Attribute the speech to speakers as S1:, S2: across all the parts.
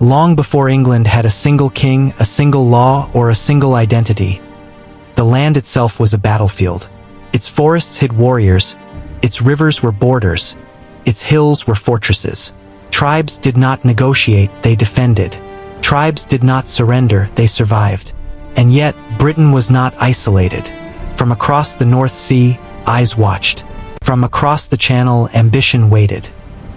S1: long before England had a single king, a single law, or a single identity. The land itself was a battlefield. Its forests hid warriors, its rivers were borders, its hills were fortresses. Tribes did not negotiate, they defended. Tribes did not surrender, they survived. And yet, Britain was not isolated. From across the North Sea, eyes watched. From across the Channel, ambition waited.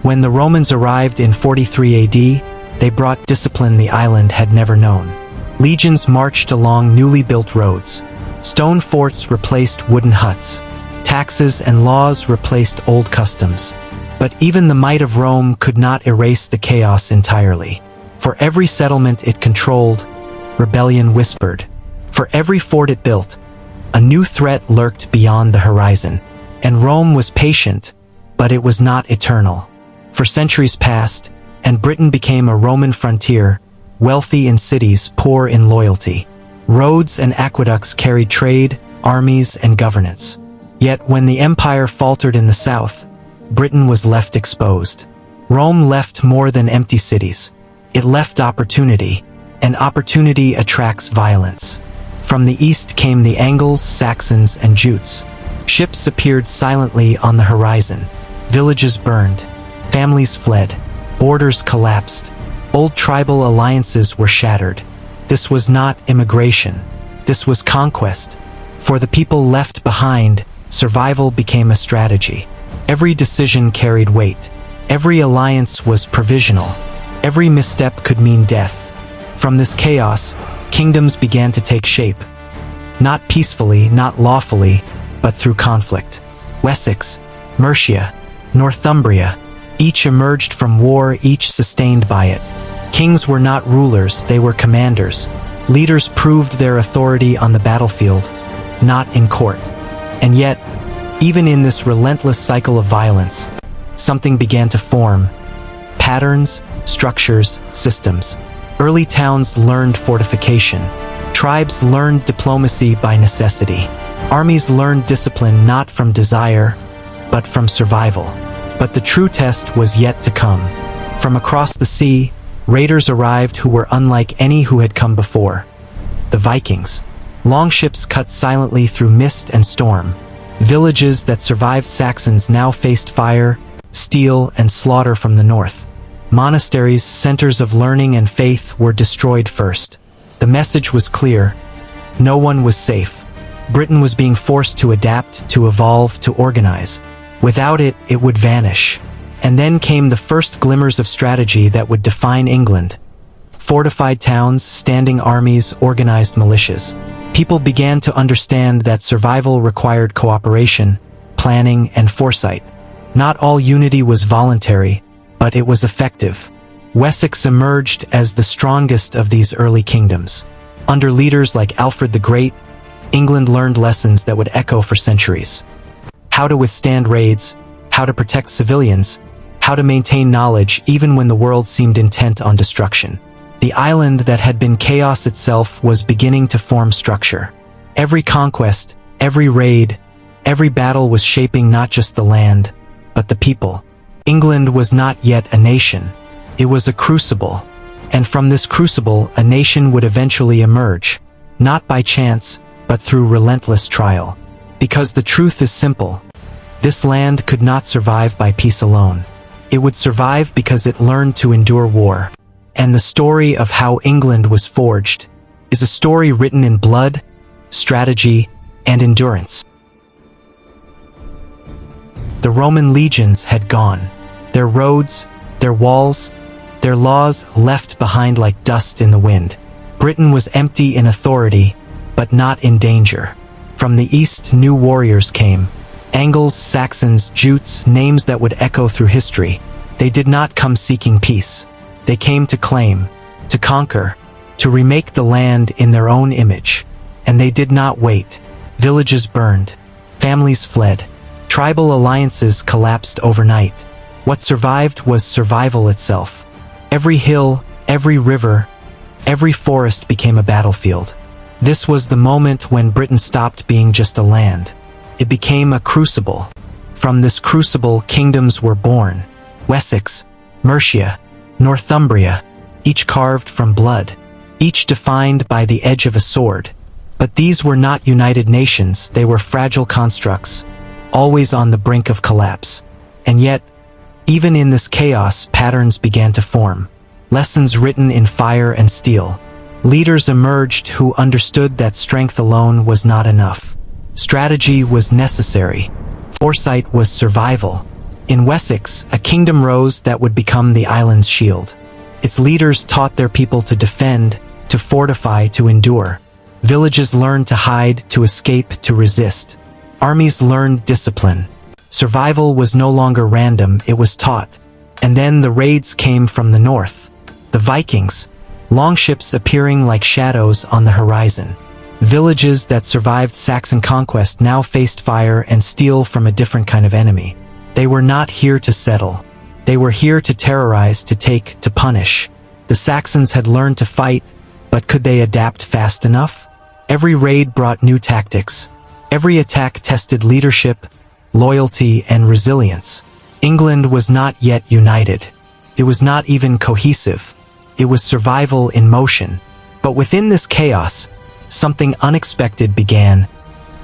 S1: When the Romans arrived in 43 AD, they brought discipline the island had never known. Legions marched along newly built roads. Stone forts replaced wooden huts. Taxes and laws replaced old customs. But even the might of Rome could not erase the chaos entirely. For every settlement it controlled, rebellion whispered. For every fort it built, a new threat lurked beyond the horizon. And Rome was patient, but it was not eternal. For centuries passed, and Britain became a Roman frontier, wealthy in cities, poor in loyalty. Roads and aqueducts carried trade, armies, and governance. Yet when the empire faltered in the south, Britain was left exposed. Rome left more than empty cities. It left opportunity, and opportunity attracts violence. From the east came the Angles, Saxons, and Jutes. Ships appeared silently on the horizon. Villages burned. Families fled. Borders collapsed. Old tribal alliances were shattered. This was not immigration. This was conquest. For the people left behind, survival became a strategy. Every decision carried weight. Every alliance was provisional. Every misstep could mean death. From this chaos, kingdoms began to take shape. Not peacefully, not lawfully, but through conflict. Wessex, Mercia, Northumbria, each emerged from war, each sustained by it. Kings were not rulers, they were commanders. Leaders proved their authority on the battlefield, not in court. And yet, even in this relentless cycle of violence, something began to form. Patterns, structures, systems. Early towns learned fortification. Tribes learned diplomacy by necessity. Armies learned discipline not from desire, but from survival. But the true test was yet to come. From across the sea, raiders arrived who were unlike any who had come before. The Vikings. Longships cut silently through mist and storm. Villages that survived Saxons now faced fire, steel, and slaughter from the north. Monasteries, centers of learning and faith, were destroyed first. The message was clear. No one was safe. Britain was being forced to adapt, to evolve, to organize. Without it, it would vanish. And then came the first glimmers of strategy that would define England. Fortified towns, standing armies, organized militias. People began to understand that survival required cooperation, planning, and foresight. Not all unity was voluntary, but it was effective. Wessex emerged as the strongest of these early kingdoms. Under leaders like Alfred the Great, England learned lessons that would echo for centuries. How to withstand raids, how to protect civilians, how to maintain knowledge even when the world seemed intent on destruction. The island that had been chaos itself was beginning to form structure. Every conquest, every raid, every battle was shaping not just the land, but the people. England was not yet a nation. It was a crucible. And from this crucible, a nation would eventually emerge, not by chance, but through relentless trial. Because the truth is simple. This land could not survive by peace alone. It would survive because it learned to endure war. And the story of how England was forged is a story written in blood, strategy, and endurance. The Roman legions had gone. Their roads, their walls, their laws left behind like dust in the wind. Britain was empty in authority, but not in danger. From the east, new warriors came. Angles, Saxons, Jutes, names that would echo through history. They did not come seeking peace. They came to claim, to conquer, to remake the land in their own image. And they did not wait. Villages burned. Families fled. Tribal alliances collapsed overnight. What survived was survival itself. Every hill, every river, every forest became a battlefield. This was the moment when Britain stopped being just a land. It became a crucible. From this crucible, kingdoms were born. Wessex, Mercia, Northumbria, each carved from blood, each defined by the edge of a sword. But these were not united nations, they were fragile constructs, always on the brink of collapse. And yet, even in this chaos, patterns began to form. Lessons written in fire and steel. Leaders emerged who understood that strength alone was not enough. Strategy was necessary. Foresight was survival. In Wessex, a kingdom rose that would become the island's shield. Its leaders taught their people to defend, to fortify, to endure. Villages learned to hide, to escape, to resist. Armies learned discipline. Survival was no longer random, it was taught. And then the raids came from the north. The Vikings, longships appearing like shadows on the horizon. Villages that survived Saxon conquest now faced fire and steel from a different kind of enemy. They were not here to settle. They were here to terrorize, to take, to punish. The Saxons had learned to fight, but could they adapt fast enough? Every raid brought new tactics. Every attack tested leadership, loyalty, and resilience. England was not yet united. It was not even cohesive. It was survival in motion. But within this chaos, something unexpected began.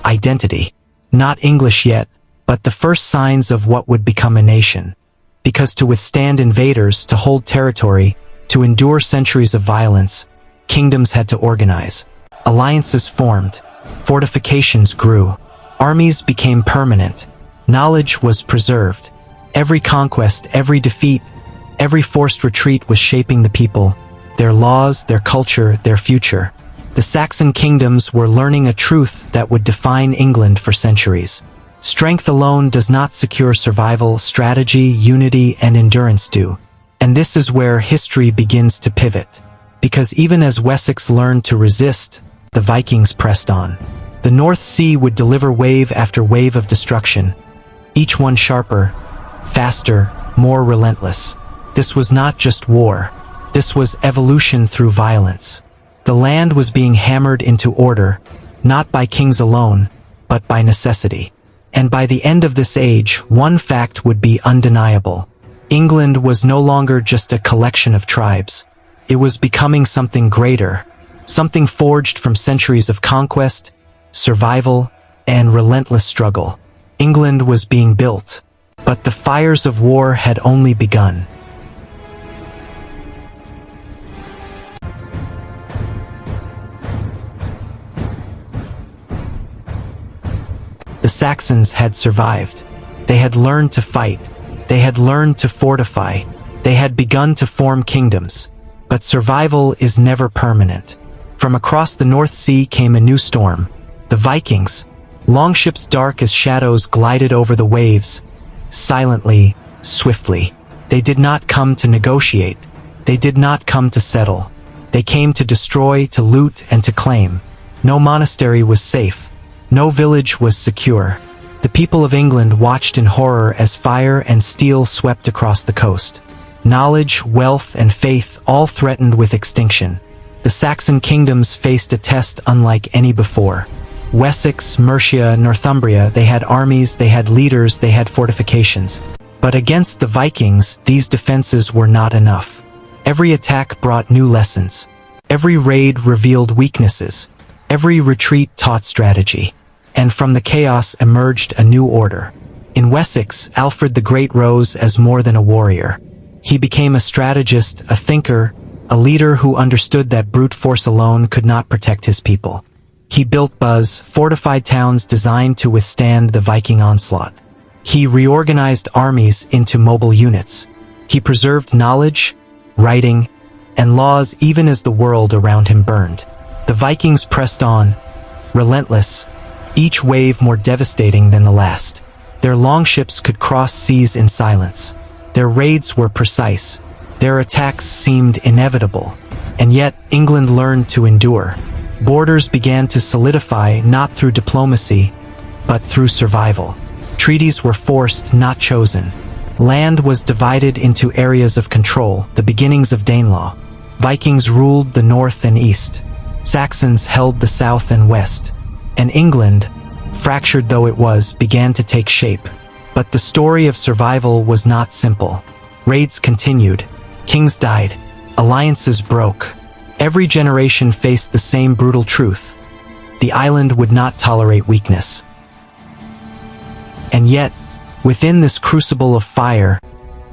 S1: Identity. Not English yet, but the first signs of what would become a nation. Because to withstand invaders, to hold territory, to endure centuries of violence, kingdoms had to organize. Alliances formed. Fortifications grew. Armies became permanent. Knowledge was preserved. Every conquest, every defeat, every forced retreat was shaping the people, their laws, their culture, their future. The Saxon kingdoms were learning a truth that would define England for centuries. Strength alone does not secure survival, strategy, unity, and endurance do. And this is where history begins to pivot. Because even as Wessex learned to resist, the Vikings pressed on. The North Sea would deliver wave after wave of destruction, each one sharper, faster, more relentless. This was not just war. This was evolution through violence. The land was being hammered into order, not by kings alone, but by necessity. And by the end of this age, one fact would be undeniable. England was no longer just a collection of tribes. It was becoming something greater, something forged from centuries of conquest, survival, and relentless struggle. England was being built, but the fires of war had only begun. The Saxons had survived. They had learned to fight. They had learned to fortify. They had begun to form kingdoms. But survival is never permanent. From across the North Sea came a new storm. The Vikings, longships dark as shadows, glided over the waves, silently, swiftly. They did not come to negotiate. They did not come to settle. They came to destroy, to loot, and to claim. No monastery was safe. No village was secure. The people of England watched in horror as fire and steel swept across the coast. Knowledge, wealth, and faith all threatened with extinction. The Saxon kingdoms faced a test unlike any before. Wessex, Mercia, Northumbria, they had armies, they had leaders, they had fortifications. But against the Vikings, these defenses were not enough. Every attack brought new lessons. Every raid revealed weaknesses. Every retreat taught strategy. And from the chaos emerged a new order. In Wessex, Alfred the Great rose as more than a warrior. He became a strategist, a thinker, a leader who understood that brute force alone could not protect his people. He built fortified towns designed to withstand the Viking onslaught. He reorganized armies into mobile units. He preserved knowledge, writing, and laws even as the world around him burned. The Vikings pressed on, relentless, each wave more devastating than the last. Their longships could cross seas in silence. Their raids were precise. Their attacks seemed inevitable. And yet, England learned to endure. Borders began to solidify not through diplomacy, but through survival. Treaties were forced, not chosen. Land was divided into areas of control, the beginnings of Danelaw. Vikings ruled the north and east. Saxons held the south and west. And England, fractured though it was, began to take shape. But the story of survival was not simple. Raids continued. Kings died. Alliances broke. Every generation faced the same brutal truth. The island would not tolerate weakness. And yet, within this crucible of fire,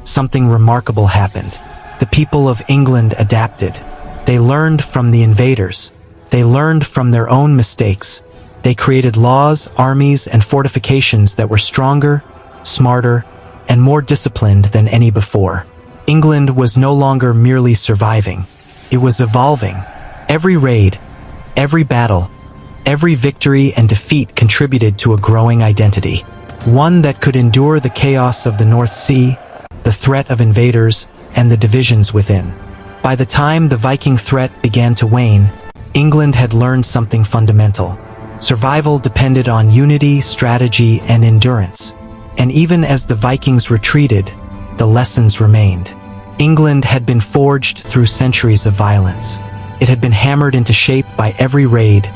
S1: something remarkable happened. The people of England adapted. They learned from the invaders. They learned from their own mistakes. They created laws, armies, and fortifications that were stronger, smarter, and more disciplined than any before. England was no longer merely surviving. It was evolving. Every raid, every battle, every victory and defeat contributed to a growing identity. One that could endure the chaos of the North Sea, the threat of invaders, and the divisions within. By the time the Viking threat began to wane, England had learned something fundamental. Survival depended on unity, strategy, and endurance. And even as the Vikings retreated, the lessons remained. England had been forged through centuries of violence. It had been hammered into shape by every raid,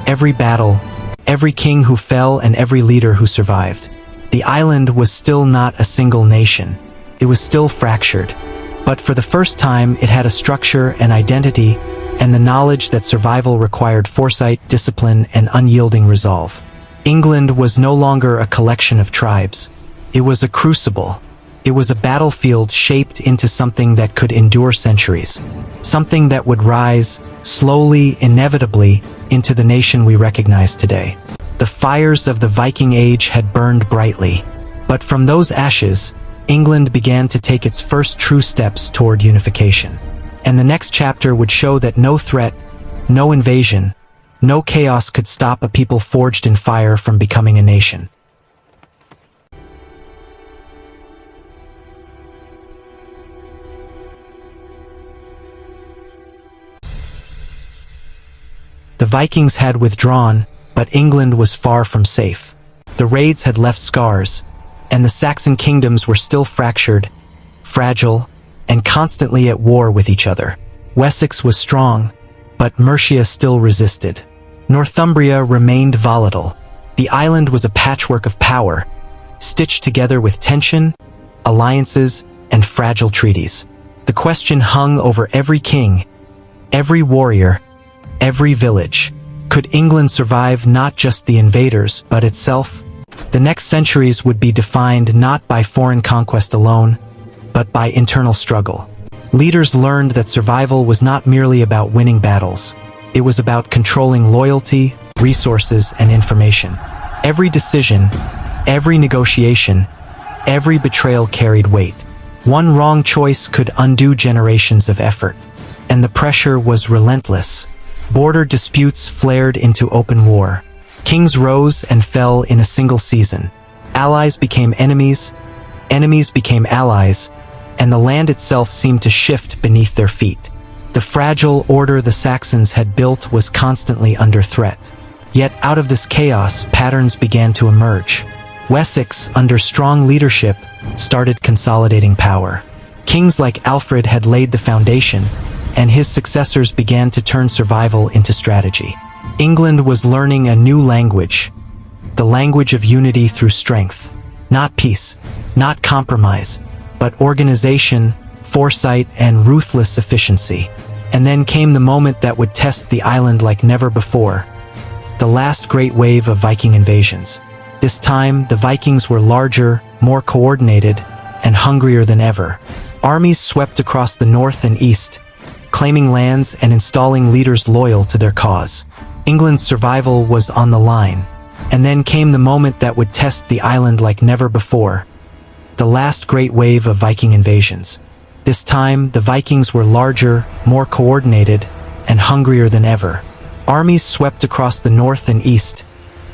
S1: every battle, every king who fell, and every leader who survived. The island was still not a single nation. It was still fractured. But for the first time, it had a structure, an identity, and the knowledge that survival required foresight, discipline, and unyielding resolve. England was no longer a collection of tribes. It was a crucible. It was a battlefield shaped into something that could endure centuries. Something that would rise, slowly, inevitably, into the nation we recognize today. The fires of the Viking Age had burned brightly. But from those ashes, England began to take its first true steps toward unification. And the next chapter would show that no threat, no invasion, no chaos could stop a people forged in fire from becoming a nation. The Vikings had withdrawn, but England was far from safe. The raids had left scars, and the Saxon kingdoms were still fractured, fragile, and constantly at war with each other. Wessex was strong, but Mercia still resisted. Northumbria remained volatile. The island was a patchwork of power, stitched together with tension, alliances, and fragile treaties. The question hung over every king, every warrior, every village. Could England survive not just the invaders, but itself? The next centuries would be defined not by foreign conquest alone, but by internal struggle. Leaders learned that survival was not merely about winning battles. It was about controlling loyalty, resources, and information. Every decision, every negotiation, every betrayal carried weight. One wrong choice could undo generations of effort. And the pressure was relentless. Border disputes flared into open war. Kings rose and fell in a single season. Allies became enemies, enemies became allies, and the land itself seemed to shift beneath their feet. The fragile order the Saxons had built was constantly under threat. Yet out of this chaos, patterns began to emerge. Wessex, under strong leadership, started consolidating power. Kings like Alfred had laid the foundation, and his successors began to turn survival into strategy. England was learning a new language, the language of unity through strength. Not peace, not compromise, but organization, foresight, and ruthless efficiency. And then came the moment that would test the island like never before. The last great wave of Viking invasions. This time, the Vikings were larger, more coordinated, and hungrier than ever. Armies swept across the north and east, claiming lands and installing leaders loyal to their cause. England's survival was on the line. And then came the moment that would test the island like never before. The last great wave of Viking invasions. This time, the Vikings were larger, more coordinated, and hungrier than ever. Armies swept across the north and east,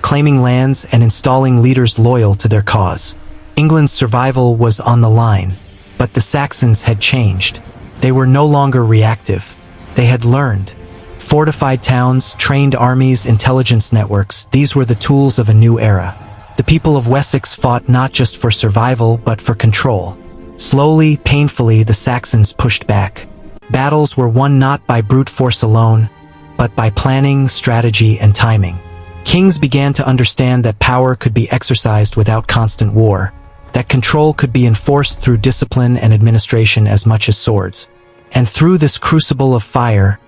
S1: claiming lands and installing leaders loyal to their cause. England's survival was on the line, but the Saxons had changed. They were no longer reactive. They had learned. Fortified towns, trained armies, intelligence networks, these were the tools of a new era. The people of Wessex fought not just for survival, but for control. Slowly, painfully, the Saxons pushed back. Battles were won not by brute force alone, but by planning, strategy, and timing. Kings began to understand that power could be exercised without constant war, that control could be enforced through discipline and administration as much as swords. And through this crucible of fire,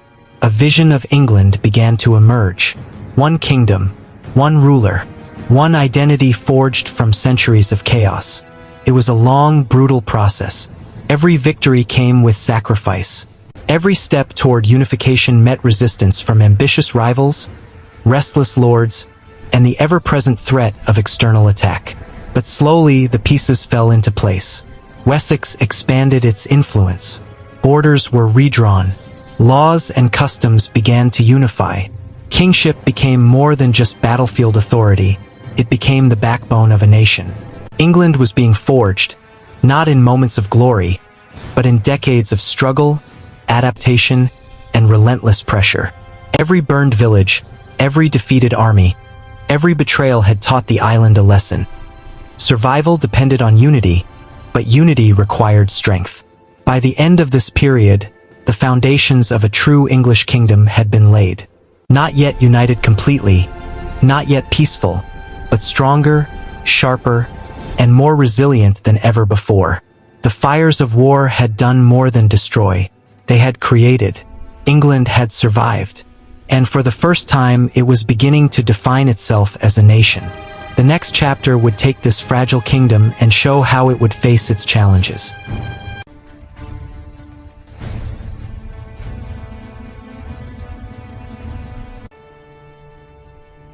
S1: a vision of England began to emerge. One kingdom, one ruler, one identity forged from centuries of chaos. It was a long, brutal process. Every victory came with sacrifice. Every step toward unification met resistance from ambitious rivals, restless lords, and the ever-present threat of external attack. But slowly, the pieces fell into place. Wessex expanded its influence. Borders were redrawn. Laws and customs began to unify. Kingship became more than just battlefield authority. It became the backbone of a nation. England was being forged, not in moments of glory, but in decades of struggle, adaptation, and relentless pressure. Every burned village, every defeated army, every betrayal had taught the island a lesson. Survival depended on unity, but unity required strength. By the end of this period, the foundations of a true English kingdom had been laid. Not yet united completely, not yet peaceful, but stronger, sharper, and more resilient than ever before. The fires of war had done more than destroy. They had created. England had survived. And for the first time, it was beginning to define itself as a nation. The next chapter would take this fragile kingdom and show how it would face its challenges.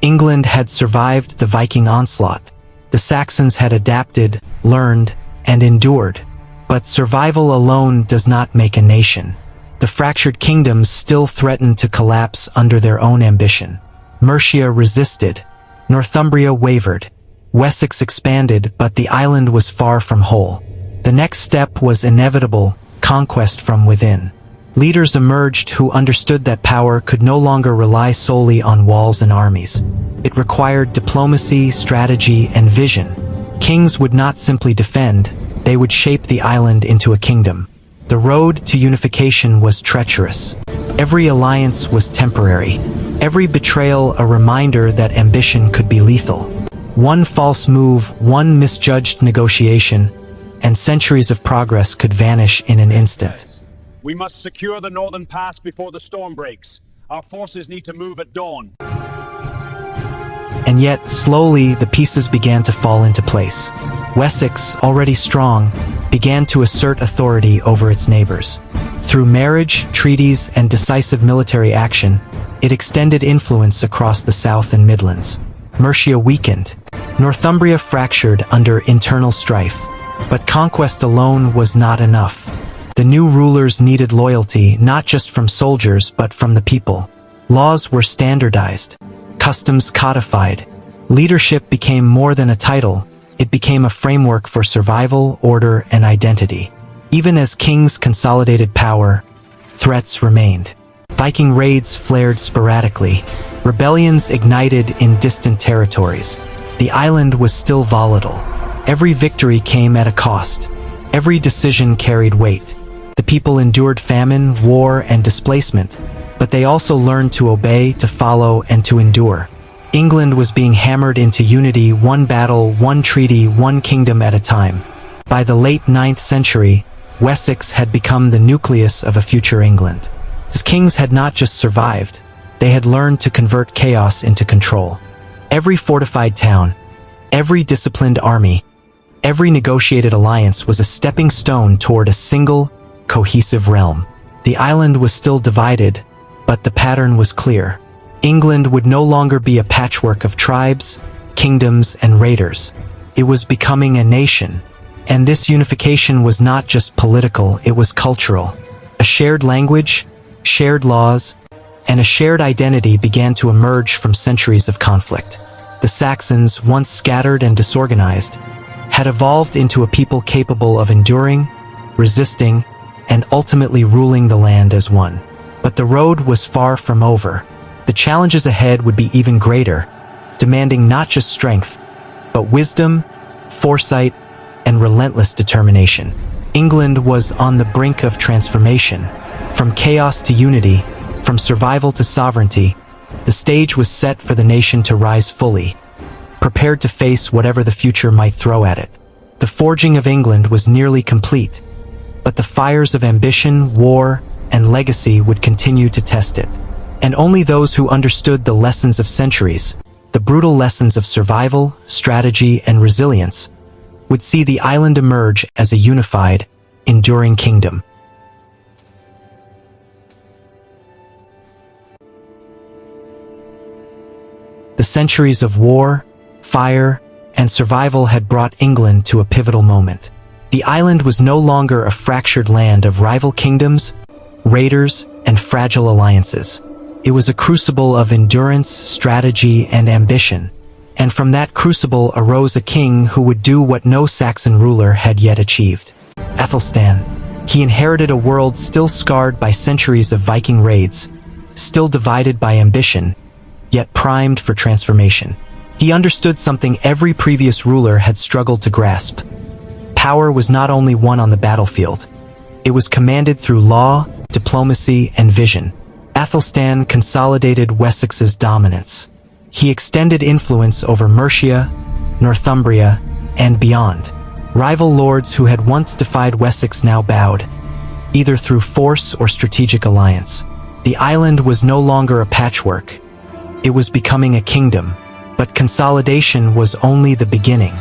S1: England had survived the Viking onslaught. The Saxons had adapted, learned, and endured. But survival alone does not make a nation. The fractured kingdoms still threatened to collapse under their own ambition. Mercia resisted. Northumbria wavered. Wessex expanded, but the island was far from whole. The next step was inevitable: conquest from within. Leaders emerged who understood that power could no longer rely solely on walls and armies. It required diplomacy, strategy, and vision. Kings would not simply defend, they would shape the island into a kingdom. The road to unification was treacherous. Every alliance was temporary. Every betrayal a reminder that ambition could be lethal. One false move, one misjudged negotiation, and centuries of progress could vanish in an instant.
S2: We must secure the northern pass before the storm breaks. Our forces need to move at dawn.
S1: And yet, slowly, the pieces began to fall into place. Wessex, already strong, began to assert authority over its neighbors. Through marriage, treaties, and decisive military action, it extended influence across the South and Midlands. Mercia weakened. Northumbria fractured under internal strife. But conquest alone was not enough. The new rulers needed loyalty not just from soldiers but from the people. Laws were standardized, customs codified. Leadership became more than a title, it became a framework for survival, order, and identity. Even as kings consolidated power, threats remained. Viking raids flared sporadically. Rebellions ignited in distant territories. The island was still volatile. Every victory came at a cost. Every decision carried weight. The people endured famine, war, and displacement, but they also learned to obey, to follow, and to endure. England was being hammered into unity, one battle, one treaty, one kingdom at a time. By the late 9th century, Wessex had become the nucleus of a future England. Its kings had not just survived, they had learned to convert chaos into control. Every fortified town, every disciplined army, every negotiated alliance was a stepping stone toward a single, cohesive realm. The island was still divided, but the pattern was clear. England would no longer be a patchwork of tribes, kingdoms, and raiders. It was becoming a nation. And this unification was not just political, it was cultural. A shared language, shared laws, and a shared identity began to emerge from centuries of conflict. The Saxons, once scattered and disorganized, had evolved into a people capable of enduring, resisting, and ultimately ruling the land as one. But the road was far from over. The challenges ahead would be even greater, demanding not just strength, but wisdom, foresight, and relentless determination. England was on the brink of transformation. From chaos to unity, from survival to sovereignty, the stage was set for the nation to rise fully, prepared to face whatever the future might throw at it. The forging of England was nearly complete, but the fires of ambition, war, and legacy would continue to test it. And only those who understood the lessons of centuries, the brutal lessons of survival, strategy, and resilience, would see the island emerge as a unified, enduring kingdom. The centuries of war, fire, and survival had brought England to a pivotal moment. The island was no longer a fractured land of rival kingdoms, raiders, and fragile alliances. It was a crucible of endurance, strategy, and ambition. And from that crucible arose a king who would do what no Saxon ruler had yet achieved. Aethelstan. He inherited a world still scarred by centuries of Viking raids, still divided by ambition, yet primed for transformation. He understood something every previous ruler had struggled to grasp. Power was not only won on the battlefield, it was commanded through law, diplomacy, and vision. Aethelstan consolidated Wessex's dominance. He extended influence over Mercia, Northumbria, and beyond. Rival lords who had once defied Wessex now bowed, either through force or strategic alliance. The island was no longer a patchwork. It was becoming a kingdom, but consolidation was only the beginning.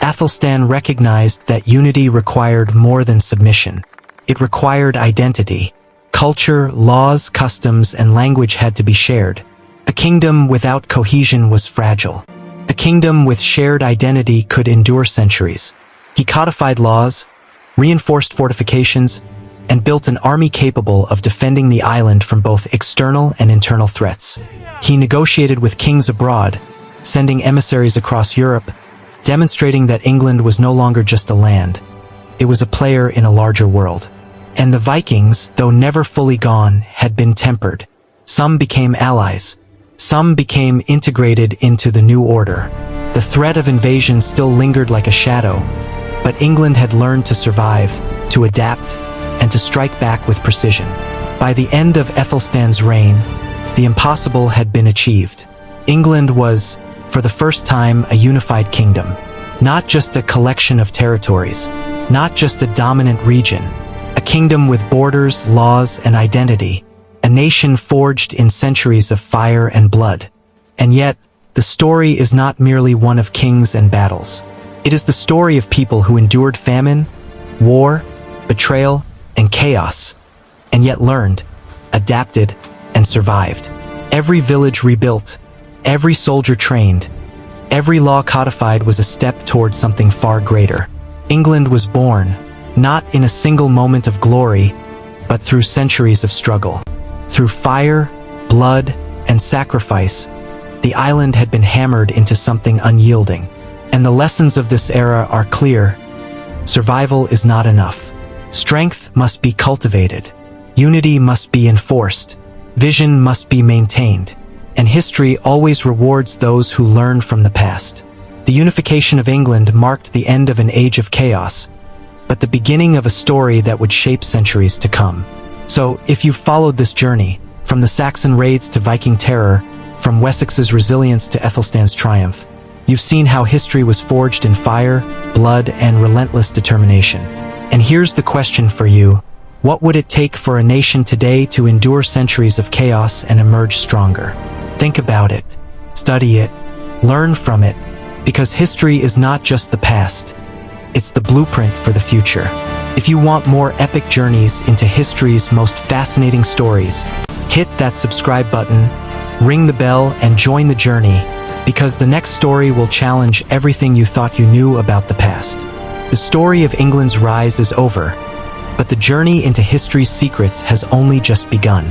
S1: Aethelstan recognized that unity required more than submission. It required identity. Culture, laws, customs, and language had to be shared. A kingdom without cohesion was fragile. A kingdom with shared identity could endure centuries. He codified laws, reinforced fortifications, and built an army capable of defending the island from both external and internal threats. He negotiated with kings abroad, sending emissaries across Europe, demonstrating that England was no longer just a land. It was a player in a larger world. And the Vikings, though never fully gone, had been tempered. Some became allies. Some became integrated into the new order. The threat of invasion still lingered like a shadow, but England had learned to survive, to adapt, and to strike back with precision. By the end of Aethelstan's reign, the impossible had been achieved. England was, for the first time, a unified kingdom. Not just a collection of territories, not just a dominant region, a kingdom with borders, laws, and identity, a nation forged in centuries of fire and blood. And yet, the story is not merely one of kings and battles. It is the story of people who endured famine, war, betrayal, and chaos, and yet learned, adapted, and survived. Every village rebuilt, every soldier trained, every law codified was a step toward something far greater. England was born, not in a single moment of glory, but through centuries of struggle. Through fire, blood, and sacrifice, the island had been hammered into something unyielding. And the lessons of this era are clear. Survival is not enough. Strength must be cultivated. Unity must be enforced. Vision must be maintained. And history always rewards those who learn from the past. The unification of England marked the end of an age of chaos, but the beginning of a story that would shape centuries to come. So, if you've followed this journey, from the Saxon raids to Viking terror, from Wessex's resilience to Aethelstan's triumph, you've seen how history was forged in fire, blood, and relentless determination. And here's the question for you. What would it take for a nation today to endure centuries of chaos and emerge stronger? Think about it. Study it. Learn from it. Because history is not just the past. It's the blueprint for the future. If you want more epic journeys into history's most fascinating stories, hit that subscribe button, ring the bell, and join the journey, because the next story will challenge everything you thought you knew about the past. The story of England's rise is over, but the journey into history's secrets has only just begun.